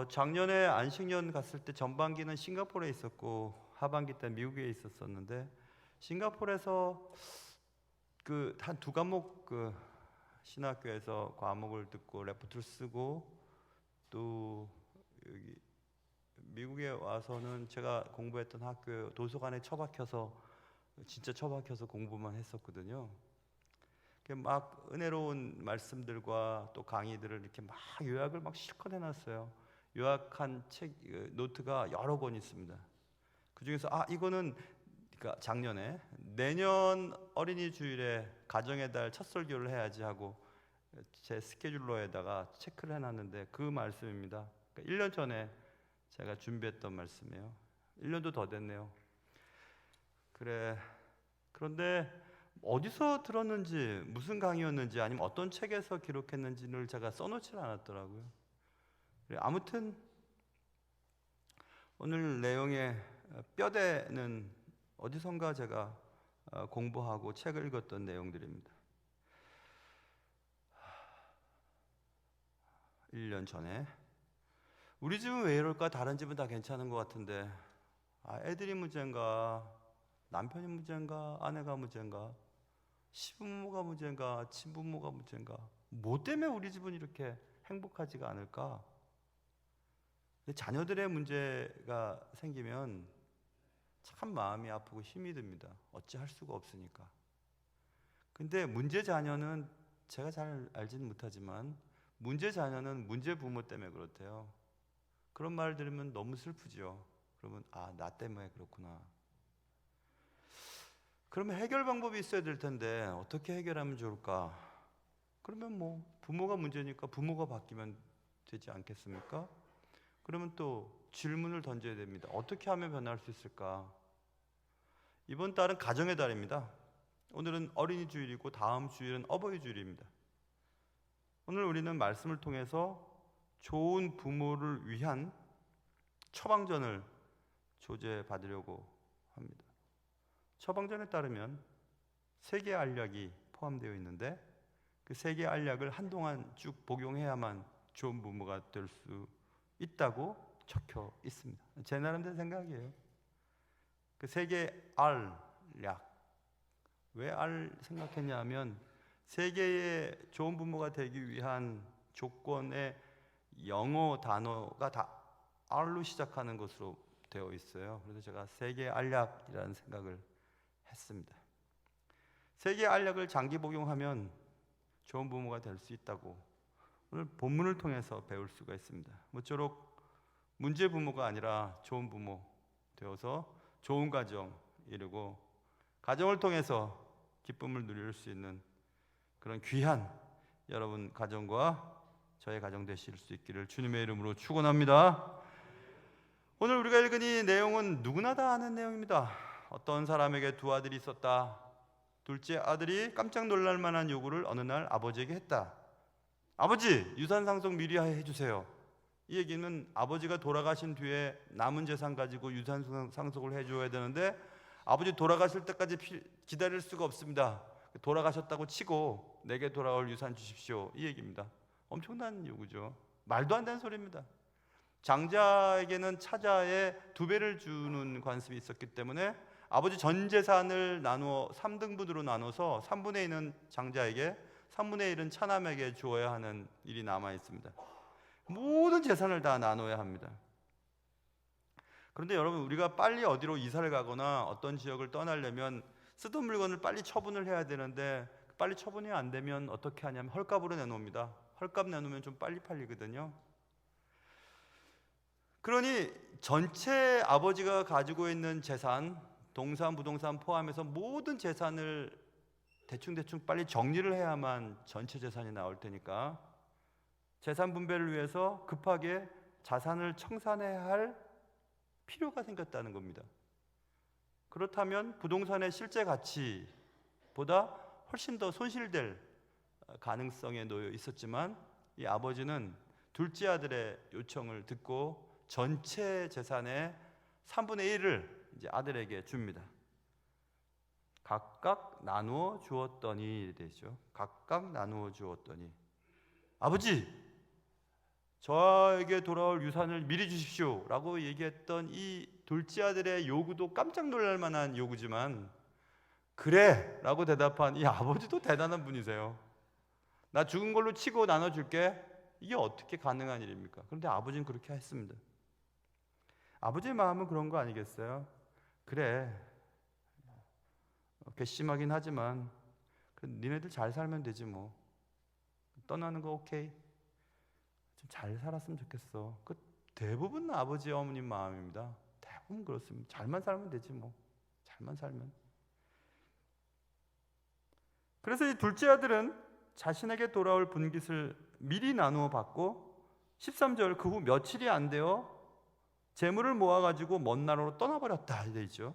작년에 안식년 갔을 때 전반기는 싱가포르에 있었고 하반기 때 미국에 있었었는데, 싱가포르에서 그 한 두 과목 신학교에서 과목을 듣고 레포트를 쓰고, 또 여기 미국에 와서는 제가 공부했던 학교 도서관에 처박혀서 진짜 처박혀서 공부만 했었거든요. 막 은혜로운 말씀들과 또 강의들을 이렇게 막 요약을 막 실컷 해놨어요. 요약한 책 노트가 여러 권 있습니다. 그 중에서 이거는 그러니까 작년에 내년 어린이 주일에 가정의 달 첫 설교를 해야지 하고 제 스케줄러에다가 체크를 해놨는데 그 말씀입니다. 그러니까 1년 전에 제가 준비했던 말씀이에요. 1년도 더 됐네요. 그런데 어디서 들었는지, 무슨 강의였는지, 아니면 어떤 책에서 기록했는지를 제가 써놓지 않았더라고요. 아무튼 오늘 내용의 뼈대는 어디선가 제가 공부하고 책을 읽었던 내용들입니다. 1년 전에 우리 집은 왜 이럴까? 다른 집은 다 괜찮은 것 같은데 애들이 문제인가? 남편이 문제인가? 아내가 문제인가? 시부모가 문제인가? 친부모가 문제인가? 뭐 때문에 우리 집은 이렇게 행복하지가 않을까? 자녀들의 문제가 생기면 참 마음이 아프고 힘이 듭니다. 어찌할 수가 없으니까. 근데 문제 자녀는 제가 잘 알지는 못하지만 문제 자녀는 문제 부모 때문에 그렇대요. 그런 말 들으면 너무 슬프죠. 그러면 나 때문에 그렇구나. 그러면 해결 방법이 있어야 될 텐데 어떻게 해결하면 좋을까? 그러면 뭐 부모가 문제니까 부모가 바뀌면 되지 않겠습니까? 그러면 또 질문을 던져야 됩니다. 어떻게 하면 변할 수 있을까? 이번 달은 가정의 달입니다. 오늘은 어린이 주일이고 다음 주일은 어버이 주일입니다. 오늘 우리는 말씀을 통해서 좋은 부모를 위한 처방전을 조제받으려고 합니다. 처방전에 따르면 3개의 알약이 포함되어 있는데 그 3개의 알약을 한동안 쭉 복용해야만 좋은 부모가 될 수 있다고 적혀 있습니다. 제 나름대로 생각이에요. 그 3개의 알약, 왜 알 생각했냐 하면 3개의 좋은 부모가 되기 위한 조건의 영어 단어가 다 R로 시작하는 것으로 되어 있어요. 그래서 제가 3개의 알약이라는 생각을 했습니다. 3개의 알약을 장기 복용하면 좋은 부모가 될 수 있다고 오늘 본문을 통해서 배울 수가 있습니다. 모쪼록 문제 부모가 아니라 좋은 부모 되어서 좋은 가정 이루고 가정을 통해서 기쁨을 누릴 수 있는 그런 귀한 여러분 가정과 저의 가정 되실 수 있기를 주님의 이름으로 축원합니다. 오늘 우리가 읽은 이 내용은 누구나 다 아는 내용입니다. 어떤 사람에게 2 아들이 있었다. 둘째 아들이 깜짝 놀랄 만한 요구를 어느 날 아버지에게 했다. 아버지, 유산 상속 미리 해주세요. 이 얘기는 아버지가 돌아가신 뒤에 남은 재산 가지고 유산 상속을 해줘야 되는데 아버지 돌아가실 때까지 기다릴 수가 없습니다. 돌아가셨다고 치고 내게 돌아올 유산 주십시오. 이 얘기입니다. 엄청난 요구죠. 말도 안 되는 소리입니다. 장자에게는 차자의 2배를 주는 관습이 있었기 때문에 아버지 전 재산을 나누어 3등분으로 나눠서 3분의 1은 장자에게 3분의 1은 차남에게 주어야 하는 일이 남아 있습니다. 모든 재산을 다 나눠야 합니다. 그런데 여러분, 우리가 빨리 어디로 이사를 가거나 어떤 지역을 떠나려면 쓰던 물건을 빨리 처분을 해야 되는데 빨리 처분이 안 되면 어떻게 하냐면 헐값으로 내놓습니다. 헐값 내놓으면 좀 빨리 팔리거든요. 그러니 전체 아버지가 가지고 있는 재산, 동산, 부동산 포함해서 모든 재산을 대충 빨리 정리를 해야만 전체 재산이 나올 테니까 재산 분배를 위해서 급하게 자산을 청산해야 할 필요가 생겼다는 겁니다. 그렇다면 부동산의 실제 가치보다 훨씬 더 손실될 가능성에 놓여 있었지만 이 아버지는 둘째 아들의 요청을 듣고 전체 재산의 3분의 1을 이제 아들에게 줍니다. 각각 나누어 주었더니 되죠. 각각 나누어 주었더니 아버지 저에게 돌아올 유산을 미리 주십시오 라고 얘기했던 이 둘째 아들의 요구도 깜짝 놀랄 만한 요구지만 그래 라고 대답한 이 아버지도 대단한 분이세요. 나 죽은 걸로 치고 나눠줄게. 이게 어떻게 가능한 일입니까? 그런데 아버지는 그렇게 했습니다. 아버지의 마음은 그런 거 아니겠어요? 그래 괘씸하긴 하지만 니네들 잘 살면 되지 뭐. 떠나는 거 오케이. 좀 잘 살았으면 좋겠어. 그 대부분 아버지 어머님 마음입니다. 대부분 그렇습니다. 잘만 살면 되지 뭐. 잘만 살면. 그래서 이 둘째 아들은 자신에게 돌아올 분깃을 미리 나누어 받고 13절 그 후 며칠이 안 되어 재물을 모아가지고 먼 나라로 떠나버렸다 되어 있죠.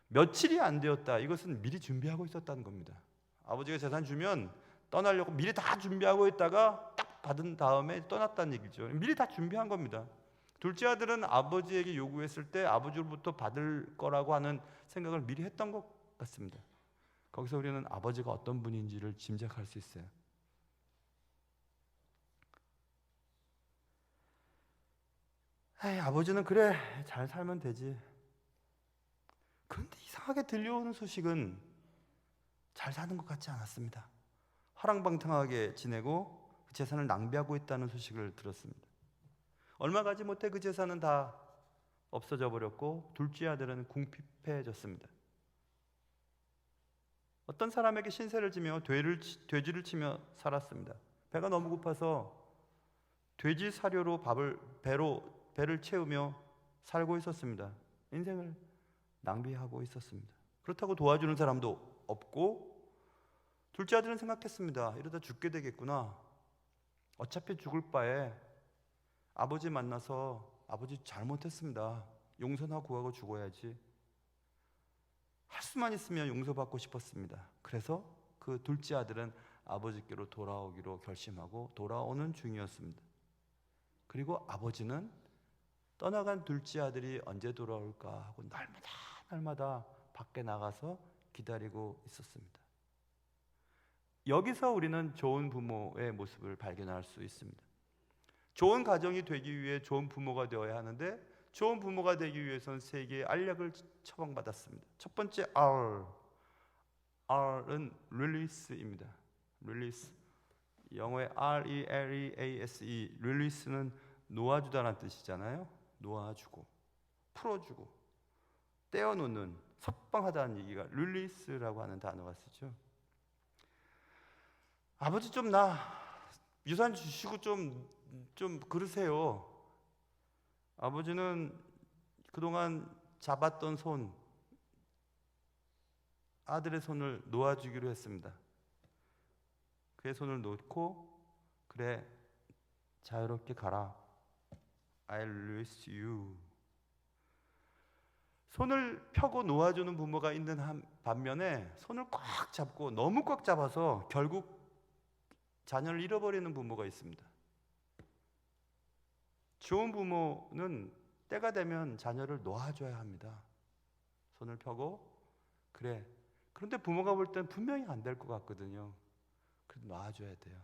며칠이 안 되었다. 이것은 미리 준비하고 있었다는 겁니다. 아버지가 재산 주면 떠나려고 미리 다 준비하고 있다가 딱 받은 다음에 떠났다는 얘기죠. 미리 다 준비한 겁니다. 둘째 아들은 아버지에게 요구했을 때 아버지로부터 받을 거라고 하는 생각을 미리 했던 것 같습니다. 거기서 우리는 아버지가 어떤 분인지를 짐작할 수 있어요. 에이, 아버지는 그래 잘 살면 되지. 그런데 이상하게 들려오는 소식은 잘 사는 것 같지 않았습니다. 화랑방탕하게 지내고 그 재산을 낭비하고 있다는 소식을 들었습니다. 얼마 가지 못해 그 재산은 다 없어져 버렸고 둘째 아들은 궁핍해졌습니다. 어떤 사람에게 신세를 지며 돼지를 치며 살았습니다. 배가 너무 고파서 돼지 사료로 배를 채우며 살고 있었습니다. 인생을 낭비하고 있었습니다. 그렇다고 도와주는 사람도 없고 둘째 아들은 생각했습니다. 이러다 죽게 되겠구나. 어차피 죽을 바에 아버지 만나서 아버지 잘못했습니다. 용서나 구하고 죽어야지. 할 수만 있으면 용서받고 싶었습니다. 그래서 그 둘째 아들은 아버지께로 돌아오기로 결심하고 돌아오는 중이었습니다. 그리고 아버지는 떠나간 둘째 아들이 언제 돌아올까 하고 날마다 밖에 나가서 기다리고 있었습니다. 여기서 우리는 좋은 부모의 모습을 발견할 수 있습니다. 좋은 가정이 되기 위해 좋은 부모가 되어야 하는데 좋은 부모가 되기 위해서는 세 개의 알약을 처방받았습니다. 첫 번째 R은 release입니다. release. 영어의 R-E-L-E-A-S-E release는 놓아주다라는 뜻이잖아요. 놓아주고 풀어주고 떼어놓는 석방하다는 얘기가 release라고 하는 단어가 쓰죠. 아버지 좀 유산 주시고 좀 그러세요. 아버지는 그동안 잡았던 손, 아들의 손을 놓아주기로 했습니다. 그의 손을 놓고 그래 자유롭게 가라. I'll release you. 손을 펴고 놓아주는 부모가 있는 반면에 손을 꽉 잡고 너무 꽉 잡아서 결국 자녀를 잃어버리는 부모가 있습니다. 좋은 부모는 때가 되면 자녀를 놓아줘야 합니다. 손을 펴고 그래. 그런데 부모가 볼 땐 분명히 안 될 것 같거든요. 그래도 놔줘야 돼요.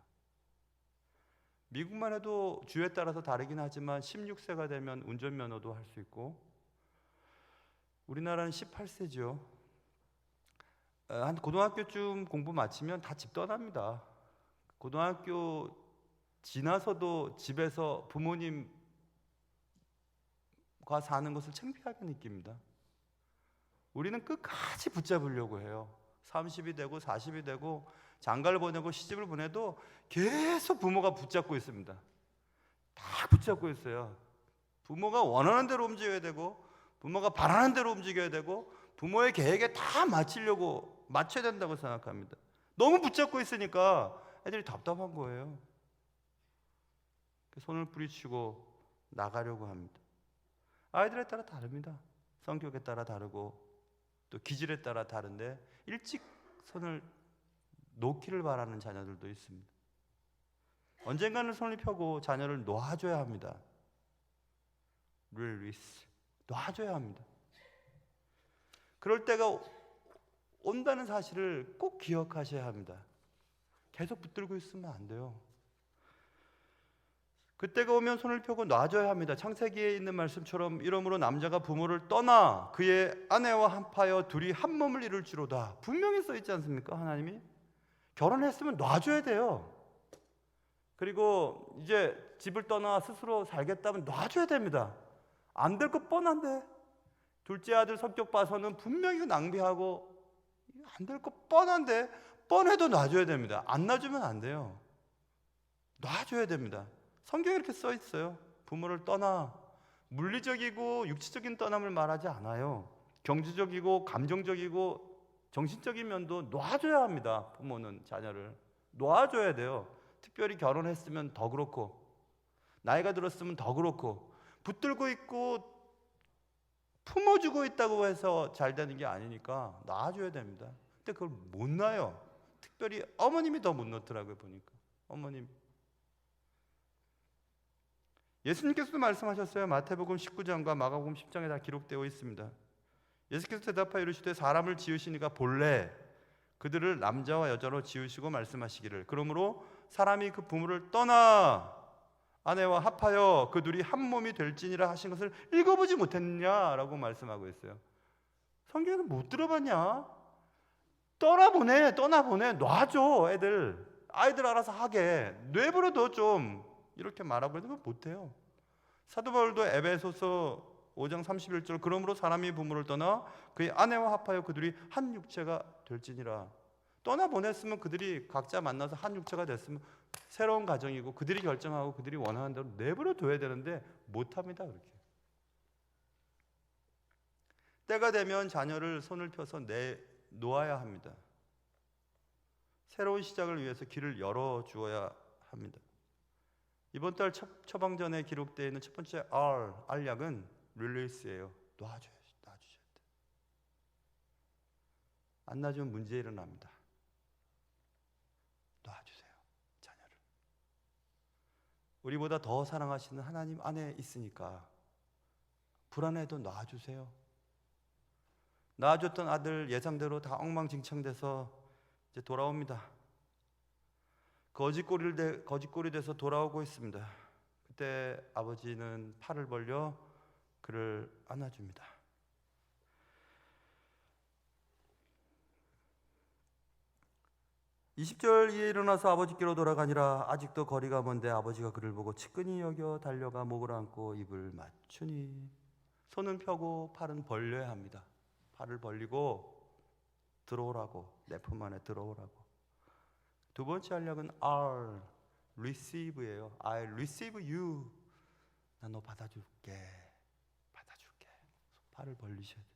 미국만 해도 주에 따라서 다르긴 하지만 16세가 되면 운전면허도 할 수 있고 우리나라는 18세죠. 한 고등학교쯤 공부 마치면 다 집 떠납니다. 고등학교 지나서도 집에서 부모님과 사는 것을 창피하게 느낍니다. 우리는 끝까지 붙잡으려고 해요. 30이 되고 40이 되고 장가를 보내고 시집을 보내도 계속 부모가 붙잡고 있습니다. 다 붙잡고 있어요. 부모가 원하는 대로 움직여야 되고 부모가 바라는 대로 움직여야 되고 부모의 계획에 다 맞춰야 된다고 생각합니다. 너무 붙잡고 있으니까 애들이 답답한 거예요. 손을 뿌리치고 나가려고 합니다. 아이들에 따라 다릅니다. 성격에 따라 다르고 또 기질에 따라 다른데 일찍 손을 놓기를 바라는 자녀들도 있습니다. 언젠가는 손을 펴고 자녀를 놓아줘야 합니다. release. 놔줘야 합니다. 그럴 때가 온다는 사실을 꼭 기억하셔야 합니다. 계속 붙들고 있으면 안 돼요. 그때가 오면 손을 펴고 놔줘야 합니다. 창세기에 있는 말씀처럼 이러므로 남자가 부모를 떠나 그의 아내와 합하여 둘이 한 몸을 이룰지로다. 분명히 써 있지 않습니까? 하나님이 결혼했으면 놔줘야 돼요. 그리고 이제 집을 떠나 스스로 살겠다면 놔줘야 됩니다. 안 될 거 뻔한데, 둘째 아들 성격 봐서는 분명히 낭비하고 안 될 거 뻔한데, 뻔해도 놔줘야 됩니다. 안 놔주면 안 돼요. 놔줘야 됩니다. 성경에 이렇게 써 있어요. 부모를 떠나. 물리적이고 육체적인 떠남을 말하지 않아요. 경제적이고 감정적이고 정신적인 면도 놔줘야 합니다. 부모는 자녀를 놔줘야 돼요. 특별히 결혼했으면 더 그렇고, 나이가 들었으면 더 그렇고, 붙들고 있고 품어주고 있다고 해서 잘 되는 게 아니니까 놔줘야 됩니다. 근데 그걸 못 놔요. 특별히 어머님이 더 못 놓더라고요. 보니까 어머님. 예수님께서도 말씀하셨어요. 마태복음 19장과 마가복음 10장에 다 기록되어 있습니다. 예수께서 대답하여 이르시되 사람을 지으시니가 본래 그들을 남자와 여자로 지으시고 말씀하시기를 그러므로 사람이 그 부모를 떠나 아내와 합하여 그 둘이 한 몸이 될지니라 하신 것을 읽어보지 못했느냐라고 말씀하고 있어요. 성경에서 못 들어봤냐? 떠나보내 놔줘. 아이들 알아서 하게 내버려둬. 좀 이렇게 말하고 있는 건 못해요. 사도 바울도 에베소서 5장 31절 그러므로 사람이 부모를 떠나 그의 아내와 합하여 그들이 한 육체가 될지니라. 떠나보냈으면 그들이 각자 만나서 한 육체가 됐으면 새로운 가정이고 그들이 결정하고 그들이 원하는 대로 내버려둬야 되는데 못합니다. 그렇게. 때가 되면 자녀를 손을 펴서 놓아야 합니다. 새로운 시작을 위해서 길을 열어주어야 합니다. 이번 달 처방전에 기록되어 있는 첫 번째 R약은 릴리스예요. 놔주셔야 돼. 안 놔주면 문제 일어납니다. 놔주세요. 자녀를. 우리보다 더 사랑하시는 하나님 안에 있으니까 불안해도 놔주세요. 낳아줬던 아들 예상대로 다 엉망진창돼서 이제 돌아옵니다. 거짓골이 돼서 돌아오고 있습니다. 그때 아버지는 팔을 벌려 그를 안아줍니다. (20절) 이에 일어나서 아버지께로 돌아가니라. 아직도 거리가 먼데 아버지가 그를 보고 측은히 여겨 달려가 목을 안고 입을 맞추니. 손은 펴고 팔은 벌려야 합니다. 팔을 벌리고 들어오라고, 내 품 안에 들어오라고. 두 번째 한력은 R, receive예요. I receive you. 나 너 받아줄게. 팔을 벌리셔야 돼.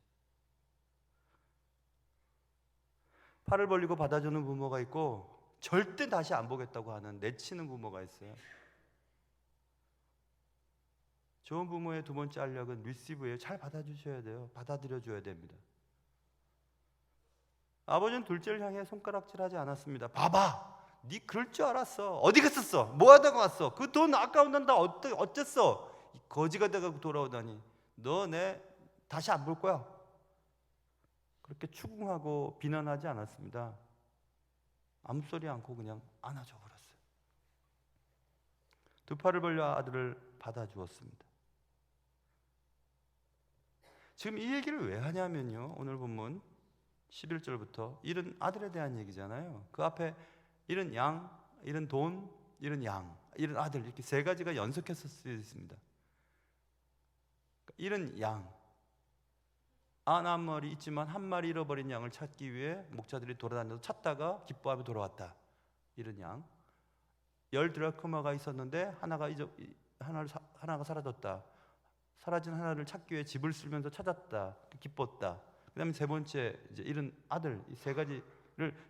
팔을 벌리고 받아주는 부모가 있고 절대 다시 안 보겠다고 하는 내치는 부모가 있어요. 좋은 부모의 두 번째 한력은 receive예요. 잘 받아주셔야 돼요. 받아들여줘야 됩니다. 아버지는 둘째를 향해 손가락질하지 않았습니다. 봐봐, 네 그럴 줄 알았어. 어디 갔었어? 뭐 하다가 왔어? 그 돈 아까운단다 어쨌어? 거지가 돼가고 돌아오다니. 너 내 다시 안 볼 거야. 그렇게 추궁하고 비난하지 않았습니다. 아무 소리 않고 그냥 안아줘 버렸어요. 두 팔을 벌려 아들을 받아주었습니다. 지금 이 얘기를 왜 하냐면요, 오늘 본문 11절부터 잃은 아들에 대한 얘기잖아요. 그 앞에 잃은 양, 잃은 돈, 잃은 양, 잃은 아들, 이렇게 세 가지가 연속해서 쓰여 있습니다. 잃은 양, 한 마리 있지만 한 마리 잃어버린 양을 찾기 위해 목자들이 돌아다녀서 찾다가 기뻐하며 돌아왔다. 잃은 양. 10드라크마가 있었는데 하나가 사라졌다. 사라진 하나를 찾기 위해 집을 쓸면서 찾았다. 기뻤다. 그 다음에 세 번째, 이제 잃은 아들. 이 세 가지를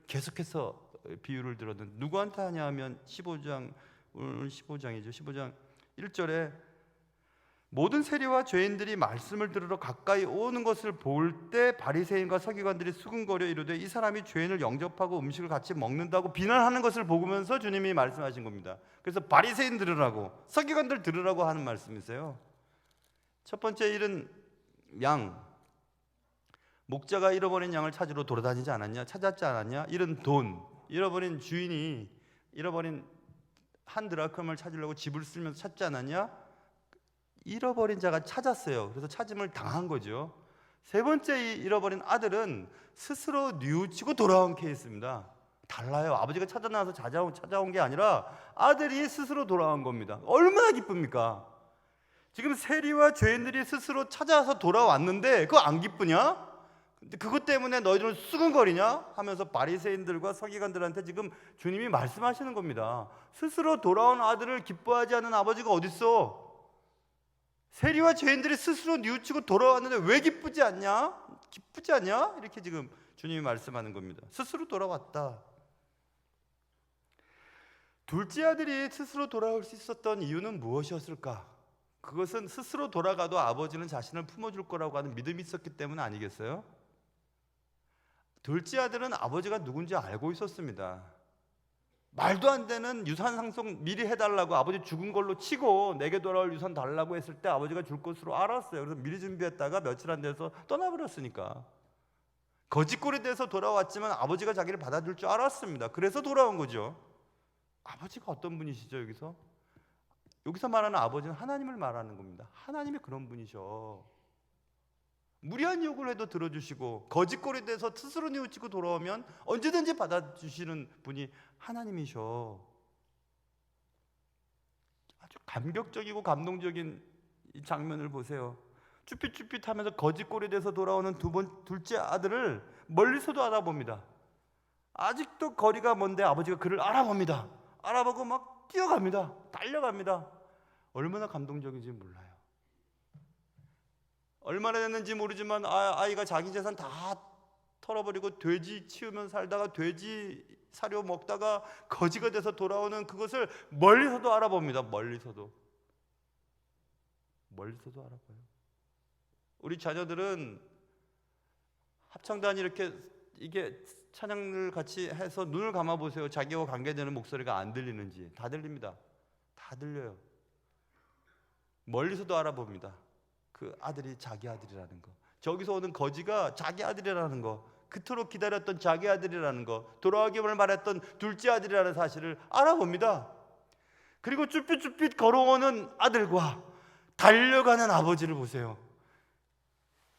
계속해서 비유를 들었는데, 누구한테 하냐 하면 15장, 오늘 15장이죠. 15장 1절에 모든 세리와 죄인들이 말씀을 들으러 가까이 오는 것을 볼 때 바리새인과 서기관들이 수군거려 이르되 이 사람이 죄인을 영접하고 음식을 같이 먹는다고 비난하는 것을 보면서 주님이 말씀하신 겁니다. 그래서 바리새인 들으라고, 서기관들 들으라고 하는 말씀이세요. 첫 번째 잃은 양, 목자가 잃어버린 양을 찾으러 돌아다니지 않았냐? 찾았지 않았냐? 잃은 돈, 잃어버린 주인이 잃어버린 한 드라크마를 찾으려고 집을 쓸면서 찾지 않았냐? 잃어버린 자가 찾았어요. 그래서 찾음을 당한 거죠. 세 번째 잃어버린 아들은 스스로 뉘우치고 돌아온 케이스입니다. 달라요. 아버지가 찾아나와서 찾아온 게 아니라 아들이 스스로 돌아온 겁니다. 얼마나 기쁩니까? 지금 세리와 죄인들이 스스로 찾아서 돌아왔는데 그거 안 기쁘냐? 근데 그것 때문에 너희들은 수근거리냐? 하면서 바리새인들과 서기관들한테 지금 주님이 말씀하시는 겁니다. 스스로 돌아온 아들을 기뻐하지 않는 아버지가 어딨어? 세리와 죄인들이 스스로 뉘우치고 돌아왔는데 왜 기쁘지 않냐? 기쁘지 않냐? 이렇게 지금 주님이 말씀하는 겁니다. 스스로 돌아왔다. 둘째 아들이 스스로 돌아올 수 있었던 이유는 무엇이었을까? 그것은 스스로 돌아가도 아버지는 자신을 품어줄 거라고 하는 믿음이 있었기 때문 아니겠어요? 둘째 아들은 아버지가 누군지 알고 있었습니다. 말도 안 되는 유산 상속 미리 해달라고 아버지 죽은 걸로 치고 내게 돌아올 유산 달라고 했을 때 아버지가 줄 것으로 알았어요. 그래서 미리 준비했다가 며칠 안 돼서 떠나버렸으니까. 거짓골이 돼서 돌아왔지만 아버지가 자기를 받아줄 줄 알았습니다. 그래서 돌아온 거죠. 아버지가 어떤 분이시죠? 여기서 말하는 아버지는 하나님을 말하는 겁니다. 하나님이 그런 분이셔. 무리한 요구를 해도 들어주시고 거짓골이 돼서 스스로 뉘우치고 돌아오면 언제든지 받아주시는 분이 하나님이셔. 아주 감격적이고 감동적인 이 장면을 보세요. 쭈삣쭈삣하면서 거짓골이 돼서 돌아오는 둘째 아들을 멀리서도 알아봅니다. 아직도 거리가 먼데 아버지가 그를 알아봅니다. 알아보고 막 뛰어갑니다. 달려갑니다. 얼마나 감동적인지 몰라요. 얼마나 됐는지 모르지만 아이가 자기 재산 다 털어버리고 돼지 치우면 살다가 돼지 사료 먹다가 거지가 돼서 돌아오는 그것을 멀리서도 알아봅니다. 멀리서도 알아봐요. 우리 자녀들은 합창단이 이게 찬양을 같이 해서 눈을 감아 보세요. 자기와 관계되는 목소리가 안 들리는지. 다 들립니다. 다 들려요. 멀리서도 알아봅니다. 그 아들이 자기 아들이라는 거. 저기서 오는 거지가 자기 아들이라는 거. 그토록 기다렸던 자기 아들이라는 거. 돌아오기를 바랬던 둘째 아들이라는 사실을 알아봅니다. 그리고 쭈삣쭈삣 걸어오는 아들과 달려가는 아버지를 보세요.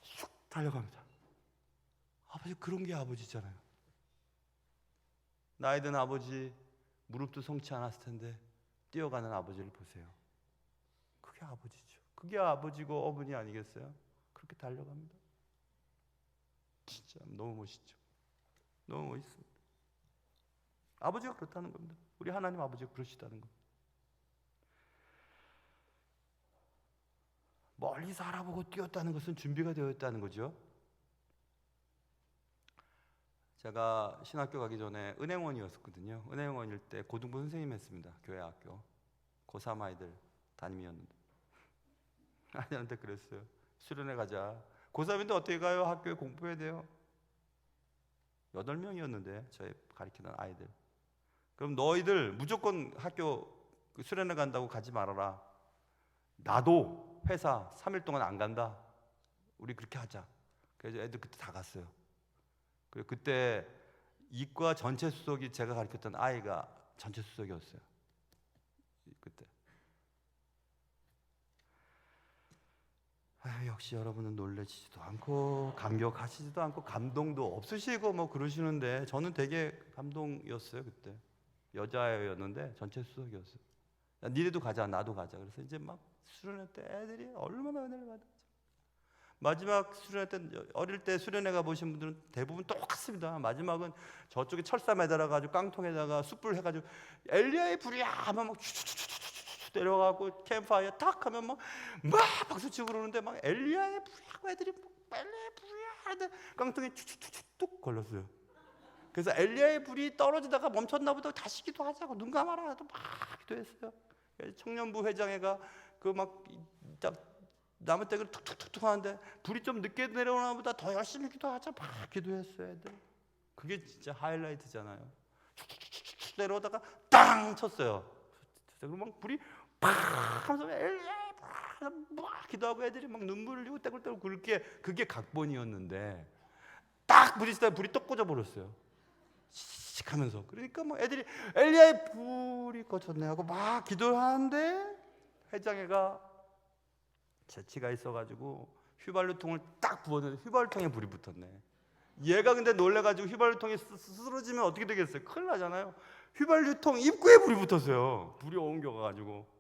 슉 달려갑니다. 아버지, 그런 게 아버지잖아요. 나이 든 아버지 무릎도 성치 않았을 텐데 뛰어가는 아버지를 보세요. 그게 아버지죠. 그게 아버지고 어머니 아니겠어요? 그렇게 달려갑니다. 진짜 너무 멋있죠. 너무 멋있습니다. 아버지가 그렇다는 겁니다. 우리 하나님 아버지가 그러시다는 겁니다. 멀리서 알아보고 뛰었다는 것은 준비가 되어 있다는 거죠. 제가 신학교 가기 전에 은행원이었거든요. 은행원일 때 고등부 선생님 했습니다. 교회 학교 고3 아이들 담임이었는데 아이들한테 그랬어요. 수련회 가자. 고3인데 어떻게 가요? 학교에 공부해야 돼요. 8명이었는데 저희 가르치던 아이들. 그럼 너희들 무조건 학교 수련회 간다고 가지 말아라. 나도 회사 3일 동안 안 간다. 우리 그렇게 하자. 그래서 애들 그때 다 갔어요. 그리고 그때 이과 전체 수석이 제가 가르쳤던 아이가 전체 수석이었어요. 그때. 역시 여러분은 놀라지도 않고 감격하시지도 않고 감동도 없으시고 뭐 그러시는데 저는 되게 감동이었어요. 그때 여자였는데 전체 수석이었어요. 야, 니네도 가자, 나도 가자. 그래서 이제 막 수련회 때 애들이 얼마나 은혜를 받았지. 마지막 수련회 때, 어릴 때 수련회 가보신 분들은 대부분 똑같습니다. 마지막은 저쪽에 철사 매달아가지고 깡통에다가 숯불 해가지고 엘리야의 불이야 하면 막 추추추추추추 내려가고 캠프파이어 탁 하면 막 박수치고 그러는데 막 엘리야의 불이야 애들이 막 엘리야의 불이야 하는데 깡통에 추추추추 뚝 걸렸어요. 그래서 엘리야의 불이 떨어지다가 멈췄나 보다 다시 기도하자고 눈 감아라 해도 막 기도했어요. 청년부 회장회가 그 막 나무떼기를 툭툭툭툭 하는데 불이 좀 늦게 내려오나 보다 더 열심히 기도하자 막 기도했어요. 애들. 그게 진짜 하이라이트잖아요. 툭툭툭툭 내려오다가 땅 쳤어요. 그러면 불이 팍 하면서 엘리야의 불 막 기도하고 애들이 막 눈물을 흘리고 떼굴떼굴 그게 각본이었는데 딱 부딪히다 불이 떡 꺼져 버렸어요. 씩 하면서. 그러니까 뭐 애들이 엘리야의 불이 꺼졌네 하고 막 기도를 하는데 회장애가 재치가 있어가지고 휘발유통을 딱 부었는데 휘발유통에 불이 붙었네. 얘가 근데 놀래가지고 휘발유통이 쓰러지면 어떻게 되겠어요? 큰일 나잖아요. 휘발유통 입구에 불이 붙었어요. 불이 옮겨가가지고.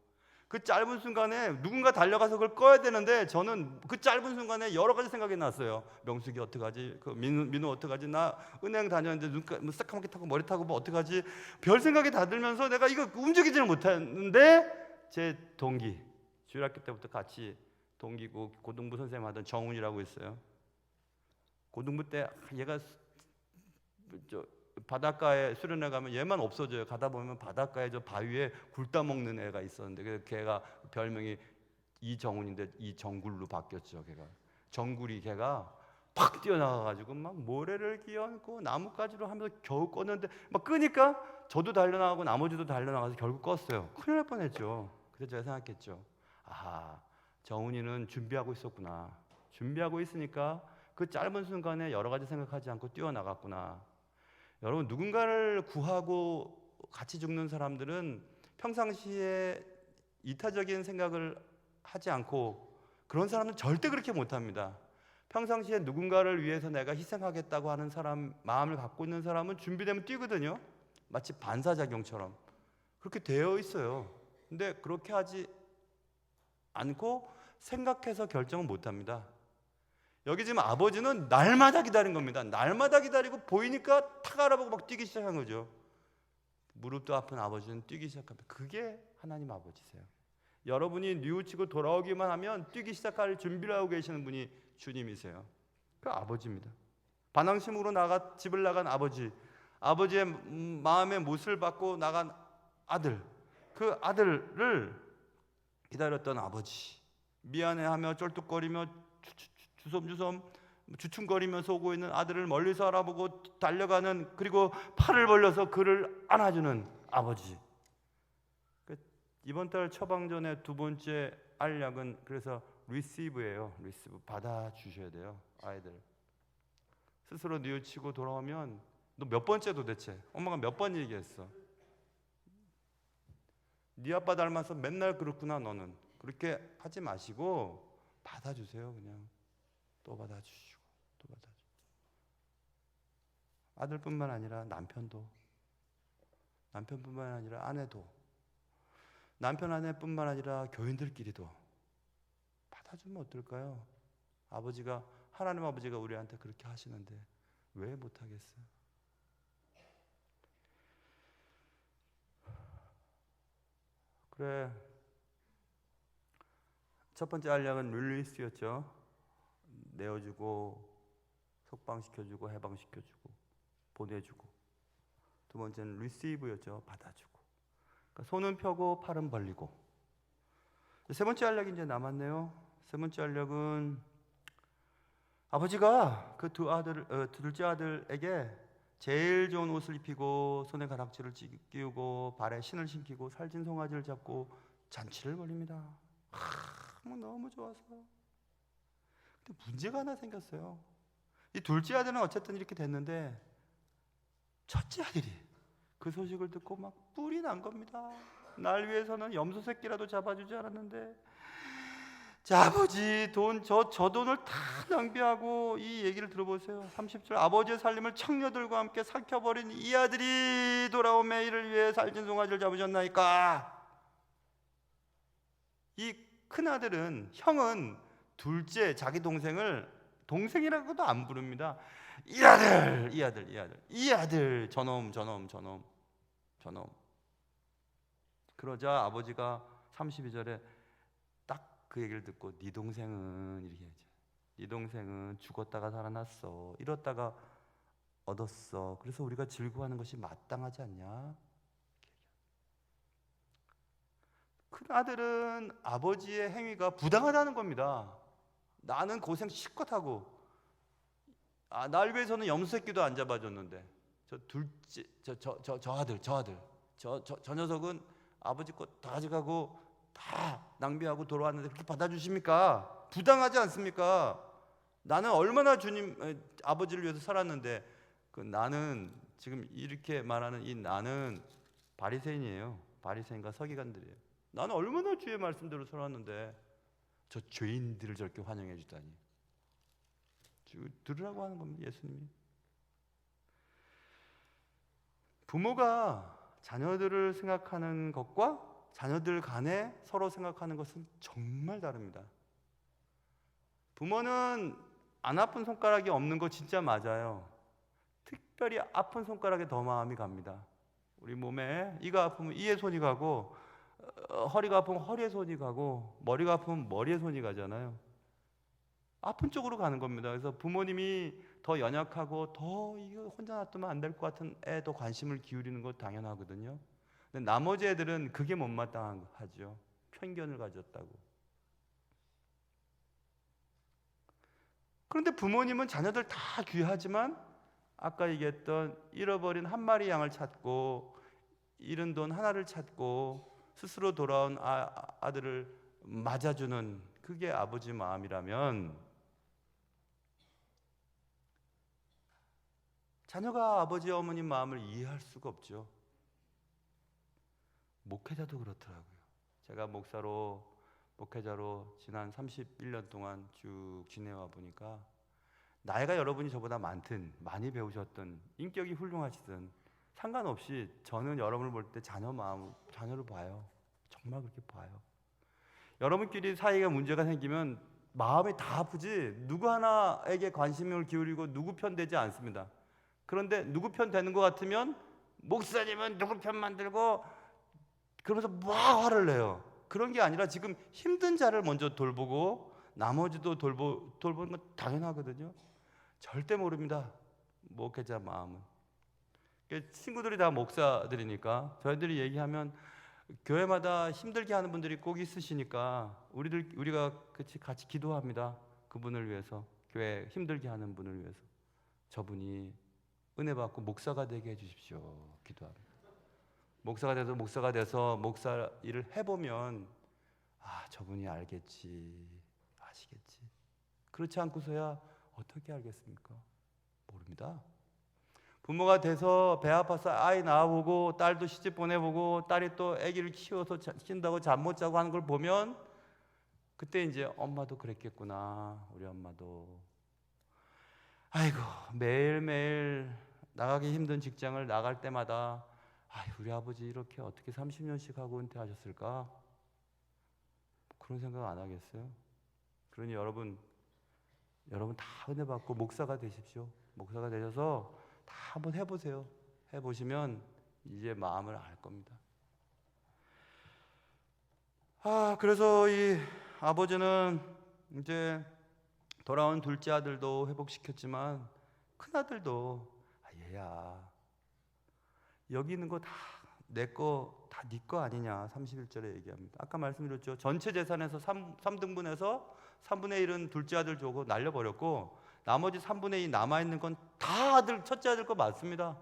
그 짧은 순간에 누군가 달려가서 그걸 꺼야 되는데 저는 그 짧은 순간에 여러 가지 생각이 났어요. 명숙이 어떡하지? 그 민우 어떡하지? 나 은행 다녔는데 눈 새까맣게 타고 머리 타고 뭐 어떡하지? 별 생각이 다 들면서 내가 이거 움직이지를 못했는데 제 동기, 주일학교 때부터 같이 동기고 고등부 선생님 하던 정훈이라고 있어요. 고등부 때 얘가 바닷가에 수련회 가면 얘만 없어져요. 가다 보면 바닷가에 저 바위에 굴 따먹는 애가 있었는데 그래서 걔가 별명이 이정훈인데 이정굴로 바뀌었죠. 걔가 정굴이 걔가 팍 뛰어나가가지고 막 모래를 끼얹고 나뭇가지로 하면서 겨우 껐는데 막 끄니까 저도 달려나가고 나머지도 달려나가서 결국 껐어요. 큰일 날 뻔했죠. 그래서 제가 생각했죠. 아, 정훈이는 준비하고 있었구나. 준비하고 있으니까 그 짧은 순간에 여러 가지 생각하지 않고 뛰어나갔구나. 여러분, 누군가를 구하고 같이 죽는 사람들은 평상시에 이타적인 생각을 하지 않고 그런 사람은 절대 그렇게 못합니다. 평상시에 누군가를 위해서 내가 희생하겠다고 하는 사람, 마음을 갖고 있는 사람은 준비되면 뛰거든요. 마치 반사작용처럼 그렇게 되어 있어요. 근데 그렇게 하지 않고 생각해서 결정은 못합니다. 여기 지금 아버지는 날마다 기다린 겁니다. 날마다 기다리고 보이니까 탁 알아보고 막 뛰기 시작한 거죠. 무릎도 아픈 아버지는 뛰기 시작합니다. 그게 하나님 아버지세요. 여러분이 뉘우치고 돌아오기만 하면 뛰기 시작할 준비를 하고 계시는 분이 주님이세요. 그 아버지입니다. 반항심으로 집을 나간 아버지, 아버지의 마음의 못을 받고 나간 아들, 그 아들을 기다렸던 아버지, 미안해하며 쩔뚝거리며 주섬주섬 주춤거리면서 오고 있는 아들을 멀리서 알아보고 달려가는, 그리고 팔을 벌려서 그를 안아주는 아버지. 이번 달 처방전의 두 번째 알약은 그래서 receive예요. receive, 받아주셔야 돼요. 아이들 스스로 뉘우치고 돌아오면, 너 몇 번째 도대체? 엄마가 몇 번 얘기했어? 네 아빠 닮아서 맨날 그렇구나. 너는 그렇게 하지 마시고 받아주세요. 그냥 또 받아주시고 또 받아주시고. 아들뿐만 아니라 남편뿐만 아니라 아내도, 남편 아내뿐만 아니라 교인들끼리도 받아주면 어떨까요? 하나님 아버지가 우리한테 그렇게 하시는데 왜 못하겠어요? 그래, 첫 번째 알약은 릴리스였죠. 내어주고 석방시켜주고 해방시켜주고 보내주고. 두 번째는 리시브였죠. 받아주고. 그러니까 손은 펴고 팔은 벌리고. 세 번째 알약이 이제 남았네요. 세 번째 알약은 아버지가 그 둘째 아들에게 제일 좋은 옷을 입히고 손에 가락지를 끼우고 발에 신을 신기고 살찐 송아지를 잡고 잔치를 벌립니다. 너무 좋아서. 근데 문제가 하나 생겼어요. 이 둘째 아들은 어쨌든 이렇게 됐는데 첫째 아들이 그 소식을 듣고 막 뿔이 난 겁니다. 날 위해서는 염소 새끼라도 잡아주지 않았는데, 자, 아버지 저 돈을 다 낭비하고, 이 얘기를 들어보세요. 30절, 아버지의 살림을 청녀들과 함께 삭혀버린 이 아들이 돌아오매 이를 위해 살찐 송아지를 잡으셨나이까. 이 큰아들은, 형은 둘째 자기 동생을 동생이라고도 안 부릅니다. 이 아들 저놈. 그러자 아버지가 32절에 딱 그 얘기를 듣고, 네 동생은 이렇게 하죠. 네 동생은 죽었다가 살아났어. 잃었다가 얻었어. 그래서 우리가 즐거워하는 것이 마땅하지 않냐? 큰 아들은 아버지의 행위가 부당하다는 겁니다. 나는 고생 실컷 하고, 날 위해서는 염소새끼도 안 잡아줬는데, 저 녀석은 아버지 것 다 가져가고 다 낭비하고 돌아왔는데 그렇게 받아주십니까? 부당하지 않습니까? 나는 얼마나 주님 아버지를 위해서 살았는데, 그 나는 지금 이렇게 말하는 이 나는 바리새인이에요. 바리새인과 서기관들이에요. 나는 얼마나 주의 말씀대로 살았는데 저 죄인들을 저렇게 환영해 주다니. 들으라고 하는 겁니다, 예수님이. 부모가 자녀들을 생각하는 것과 자녀들 간에 서로 생각하는 것은 정말 다릅니다. 부모는 안 아픈 손가락이 없는 거 진짜 맞아요. 특별히 아픈 손가락에 더 마음이 갑니다. 우리 몸에 이가 아프면 이에 손이 가고, 허리가 아프면 허리에 손이 가고, 머리가 아프면 머리에 손이 가잖아요. 아픈 쪽으로 가는 겁니다. 그래서 부모님이 더 연약하고 더 이거 혼자 놔두면 안 될 것 같은 애 더 관심을 기울이는 거 당연하거든요. 근데 나머지 애들은 그게 못마땅하죠. 편견을 가졌다고. 그런데 부모님은 자녀들 다 귀하지만 아까 얘기했던 잃어버린 한 마리 양을 찾고 잃은 돈 하나를 찾고 스스로 돌아온 아들을 맞아주는 그게 아버지 마음이라면, 자녀가 아버지 어머님 마음을 이해할 수가 없죠. 목회자도 그렇더라고요. 제가 목회자로 지난 31년 동안 쭉 지내와 보니까 나이가 여러분이 저보다 많이 배우셨던, 인격이 훌륭하시든 상관없이 저는 여러분을 볼 때 자녀를 봐요. 정말 그렇게 봐요. 여러분끼리 사이가 문제가 생기면 마음이 다 아프지 누구 하나에게 관심을 기울이고 누구 편 되지 않습니다. 그런데 누구 편 되는 것 같으면 목사님은 누구 편 만들고 그러면서 막 화를 내요. 그런 게 아니라 지금 힘든 자를 먼저 돌보고 나머지도 돌보는 건 당연하거든요. 절대 모릅니다, 목회자 마음은. 친구들이 다 목사들이니까 저희들이 얘기하면 교회마다 힘들게 하는 분들이 꼭 있으시니까 우리가 같이 기도합니다. 그분을 위해서, 교회 힘들게 하는 분을 위해서. 저분이 은혜 받고 목사가 되게 해주십시오. 기도합니다. 목사가 돼서 목사 일을 해보면 저분이 알겠지, 아시겠지. 그렇지 않고서야 어떻게 알겠습니까? 모릅니다. 부모가 돼서 배 아파서 아이 낳아보고 딸도 시집 보내보고 딸이 또 아기를 키워서 쉰다고 잠 못 자고 하는 걸 보면 그때 이제 엄마도 그랬겠구나, 우리 엄마도. 아이고, 매일매일 나가기 힘든 직장을 나갈 때마다 우리 아버지 이렇게 어떻게 30년씩 하고 은퇴하셨을까? 그런 생각 안 하겠어요? 그러니 여러분 다 은혜 받고 목사가 되십시오. 목사가 되셔서 다 한번 해보세요. 해보시면 이제 마음을 알 겁니다. 그래서 이 아버지는 이제 돌아온 둘째 아들도 회복시켰지만 큰 아들도 얘야, 여기 있는 거 다 내 거, 다 네 거 아니냐 31절에 얘기합니다. 아까 말씀드렸죠. 전체 재산에서 3등분해서 3분의 1은 둘째 아들 주고 날려버렸고 나머지 3분의 2 남아있는 건 다 첫째 아들 거 맞습니다.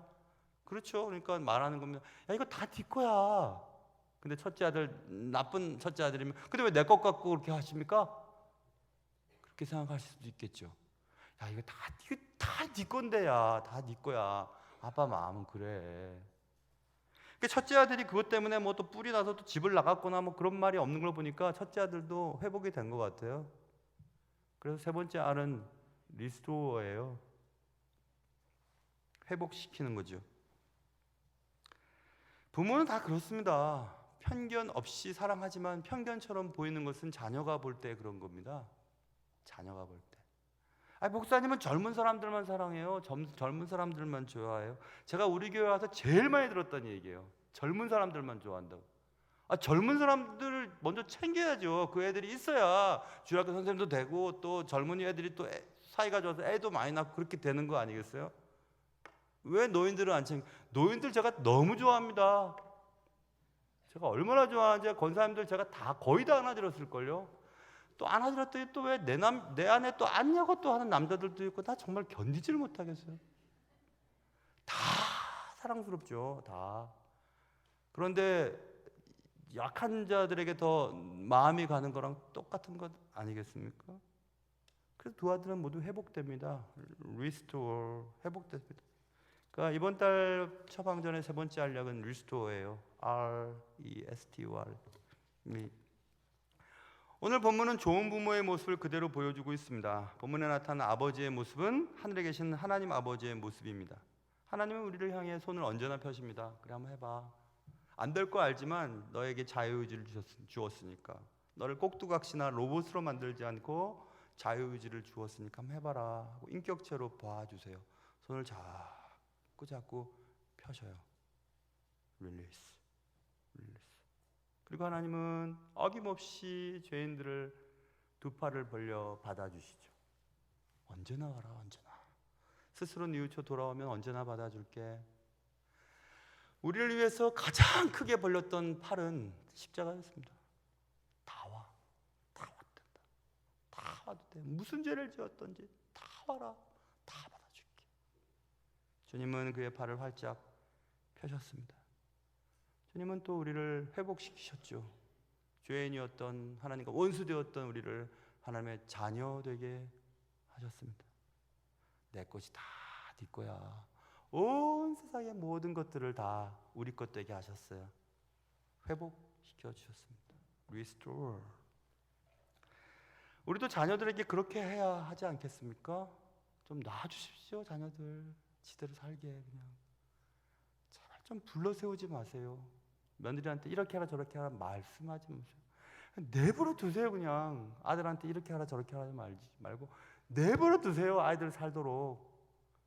그렇죠. 그러니까 말하는 겁니다. 야, 이거 다 네 거야. 근데 첫째 아들, 나쁜 첫째 아들이면 근데 왜 내 것 갖고 그렇게 하십니까? 그렇게 생각하실 수도 있겠죠. 야, 이거 다 네 건데, 야, 다 네 거야. 아빠 마음은 그래. 첫째 아들이 그것 때문에 뭐 또 뿔이 나서 또 집을 나갔거나 뭐 그런 말이 없는 걸 보니까 첫째 아들도 회복이 된 것 같아요. 그래서 세 번째 알은 리스토어예요. 회복시키는 거죠. 부모는 다 그렇습니다. 편견 없이 사랑하지만 편견처럼 보이는 것은 자녀가 볼 때 그런 겁니다. 자녀가 볼 때. 목사님은 젊은 사람들만 사랑해요. 젊은 사람들만 좋아해요. 제가 우리 교회 와서 제일 많이 들었던 얘기예요. 젊은 사람들만 좋아한다고. 젊은 사람들을 먼저 챙겨야죠. 그 애들이 있어야 주일학교 선생님도 되고 또 젊은이 애들이 또 사이가 좋아서 애도 많이 낳고 그렇게 되는 거 아니겠어요? 왜 노인들은 안 챙겨? 노인들 제가 너무 좋아합니다. 제가 얼마나 좋아하는지 권사님들 제가 거의 다 안아드렸을걸요. 또 안아드렸더니 또 왜 내 안에 또 안냐고 또 하는 남자들도 있고 나 정말 견디지를 못하겠어요. 다 사랑스럽죠. 다. 그런데 약한 자들에게 더 마음이 가는 거랑 똑같은 것 아니겠습니까? 그래서 두 아들은 모두 회복됩니다. restore, 회복됩니다. 그러니까 이번 달 처방전의 세 번째 알약은 restore예요. R-E-S-T-O-R. 오늘 본문은 좋은 부모의 모습을 그대로 보여주고 있습니다. 본문에 나타난 아버지의 모습은 하늘에 계신 하나님 아버지의 모습입니다. 하나님은 우리를 향해 손을 언제나 펴십니다. 그래, 한번 해봐. 안 될 거 알지만 너에게 자유의지를 주었으니까, 너를 꼭두각시나 로봇으로 만들지 않고 자유의지를 주었으니까 한번 해봐라 하고 인격체로 봐주세요. 손을 자꾸 펴셔요. 릴리스. 그리고 하나님은 어김없이 죄인들을 두 팔을 벌려 받아주시죠. 언제나 와라, 언제나. 스스로 뉘우쳐 돌아오면 언제나 받아줄게. 우리를 위해서 가장 크게 벌렸던 팔은 십자가였습니다. 다 와, 다 왔단다. 다 와도 돼. 무슨 죄를 지었던지 다 와라, 다 받아줄게. 주님은 그의 팔을 활짝 펴셨습니다. 주님은 또 우리를 회복시키셨죠. 죄인이었던, 하나님과 원수되었던 우리를 하나님의 자녀 되게 하셨습니다. 내 것이 다 네 거야. 온 세상의 모든 것들을 다 우리 것 되게 하셨어요. 회복시켜 주셨습니다. Restore. 우리도 자녀들에게 그렇게 해야 하지 않겠습니까? 좀 놔주십시오, 자녀들. 지대로 살게. 그냥 제발 좀 불러세우지 마세요. 며느리한테 이렇게 하라 저렇게 하라 말씀하지 마세요. 내버려 두세요. 그냥 아들한테 이렇게 하라 저렇게 하지 말고 내버려 두세요. 아이들 살도록.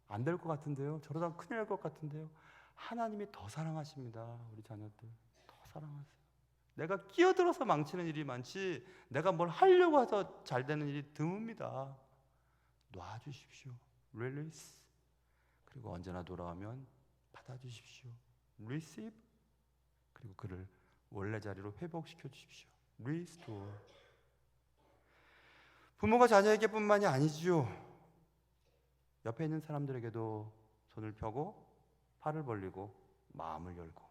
안 될 것 같은데요. 저러다 큰일 날 것 같은데요. 하나님이 더 사랑하십니다. 우리 자녀들 더 사랑하세요. 내가 끼어들어서 망치는 일이 많지 내가 뭘 하려고 해서 잘 되는 일이 드뭅니다. 놔주십시오. Release. 그리고 언제나 돌아오면 받아주십시오. Receive. 그리고 그를 원래 자리로 회복시켜 주십시오. Restore. 부모가 자녀에게 뿐만이 아니지요. 옆에 있는 사람들에게도 손을 펴고 팔을 벌리고 마음을 열고,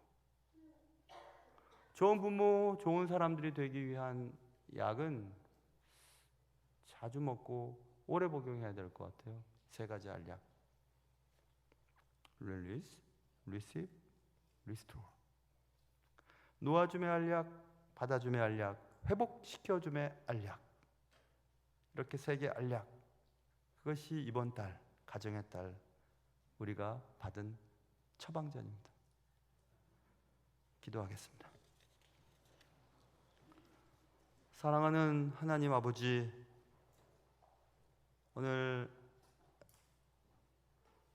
좋은 부모, 좋은 사람들이 되기 위한 약은 자주 먹고 오래 복용해야 될 것 같아요. 세 가지 알약. Release, Receive, Restore. 놓아줌의 알약, 받아줌의 알약, 회복시켜줌의 알약. 이렇게 세 개 알약. 그것이 이번 달, 가정의 달 우리가 받은 처방전입니다. 기도하겠습니다. 사랑하는 하나님 아버지, 오늘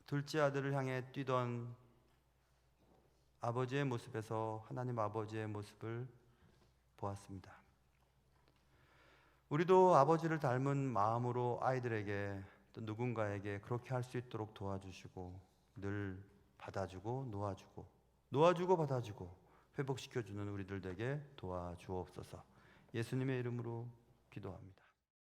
둘째 아들을 향해 뛰던 아버지의 모습에서 하나님 아버지의 모습을 보았습니다. 우리도 아버지를 닮은 마음으로 아이들에게 또 누군가에게 그렇게 할 수 있도록 도와주시고, 늘 받아주고 놓아주고 받아주고 회복시켜주는 우리들 되게 도와주옵소서. 예수님의 이름으로 기도합니다.